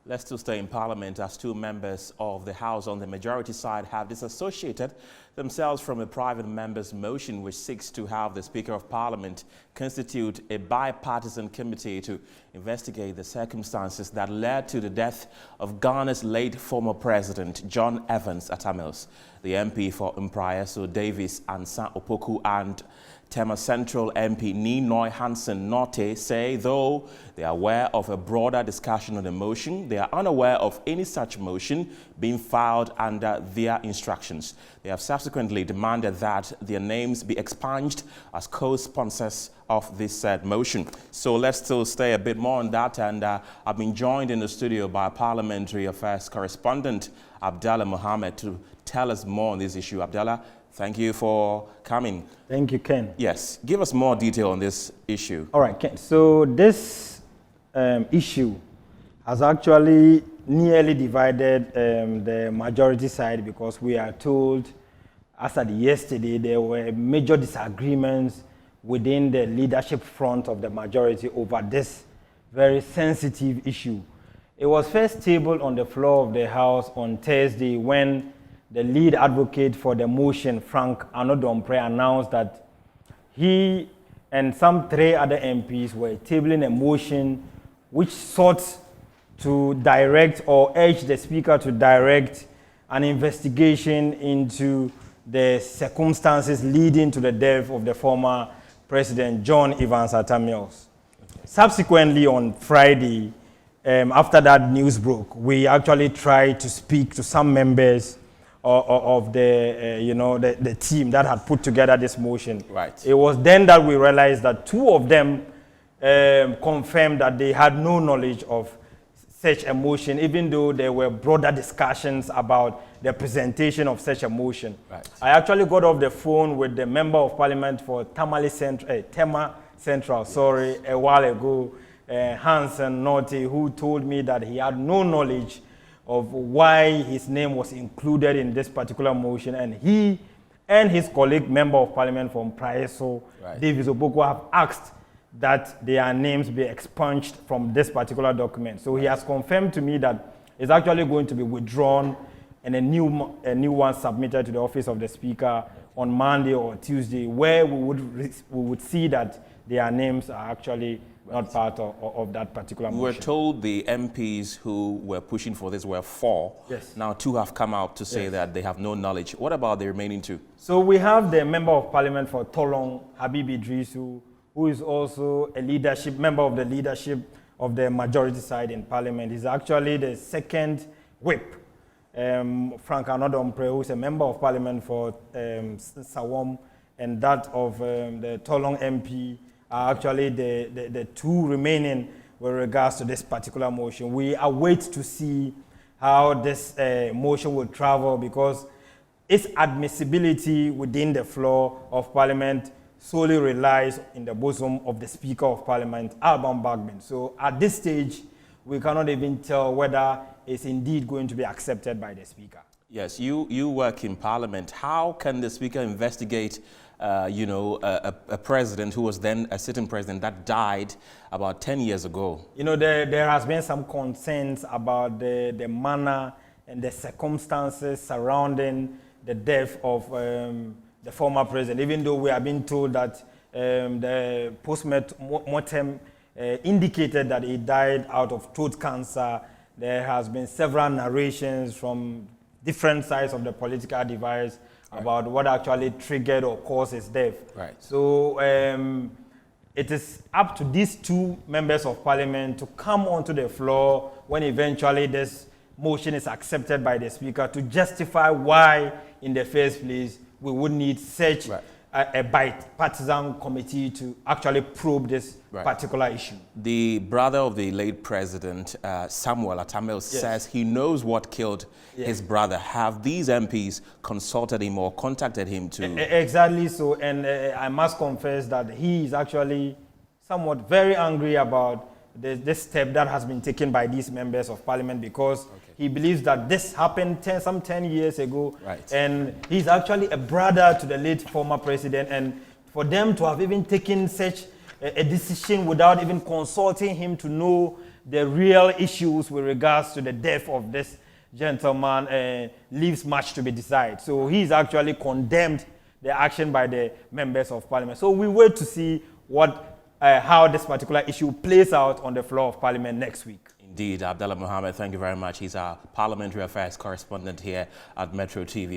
Let's still stay in Parliament as two members of the House on the majority side have disassociated themselves from a private member's motion which seeks to have the Speaker of Parliament constitute a bipartisan committee to investigate the circumstances that led to the death of Ghana's late former President John Evans Atta Mills. The MP for Mpraeso Davis Ansa Opoku and Tema Central MP Ninoy Hansen Norte say though they are aware of a broader discussion on the motion, they are unaware of any such motion being filed under their instructions. They have subsequently demanded that their names be expunged as co-sponsors of this said motion. So let's still stay a bit more on that, and I've been joined in the studio by Parliamentary Affairs correspondent Abdallah Mohammed to tell us more on this issue. Abdallah, thank you for coming. Thank you, Ken. Yes, give us more detail on this issue. All right, Ken. So this issue has actually nearly divided the majority side, because we are told, as at yesterday, there were major disagreements within the leadership front of the majority over this very sensitive issue. It was first tabled on the floor of the House on Thursday when the lead advocate for the motion, Frank Anodompre, announced that he and some 3 other MPs were tabling a motion which sought to direct or urge the Speaker to direct an investigation into the circumstances leading to the death of the former President John Evans Atta Mills. Subsequently, on Friday, after that news broke, we actually tried to speak to some members of the the team that had put together this motion. Right. It was then that we realized that 2 of them confirmed that they had no knowledge of such a motion, even though there were broader discussions about the presentation of such a motion. Right. I actually got off the phone with the Member of Parliament for Tema Central, a while ago, Hansen Norte, who told me that he had no knowledge of why his name was included in this particular motion, and he and his colleague, Member of Parliament from Mpraeso, Davis Opoku, have asked that their names be expunged from this particular document. So he has confirmed to me that it's actually going to be withdrawn and a new one submitted to the office of the Speaker on Monday or Tuesday, where we would see that their names are actually not part of that particular motion. We were told the MPs who were pushing for this were 4. Yes. Now 2 have come out to say that they have no knowledge. What about the remaining 2? So we have the Member of Parliament for Tolong, Habib Idrisu, who is also a member of the leadership of the majority side in Parliament. He's actually the second whip. Frank Anodompre, who is a Member of Parliament for Sawam, and that of the Tolong MP, are actually the 2 remaining with regards to this particular motion. We await to see how this motion will travel, because its admissibility within the floor of Parliament solely relies in the bosom of the Speaker of Parliament, Alban Bagman. So at this stage, we cannot even tell whether it's indeed going to be accepted by the Speaker. Yes, you work in Parliament. How can the Speaker investigate a president who was then a sitting president that died about 10 years ago? You know, there has been some concerns about the manner and the circumstances surrounding the death of the former president, even though we have been told that the post-mortem indicated that he died out of throat cancer. There has been several narrations from different sides of the political divide about what actually triggered or caused his death. Right. So it is up to these 2 members of Parliament to come onto the floor when eventually this motion is accepted by the Speaker to justify why, in the first place, we would need such a bipartisan committee to actually probe this particular issue. The brother of the late president, Samuel Atta Mills, says he knows what killed his brother. Have these MPs consulted him or contacted him to? Exactly so, and I must confess that he is actually somewhat very angry about this step that has been taken by these members of Parliament, because he believes that this happened some 10 years ago, and he's actually a brother to the late former president, and for them to have even taken such a decision without even consulting him to know the real issues with regards to the death of this gentleman leaves much to be decided. So he's actually condemned the action by the members of parliament. So we wait to see how this particular issue plays out on the floor of parliament next week. Indeed, Abdallah Mohammed, thank you very much. He's our parliamentary affairs correspondent here at Metro TV.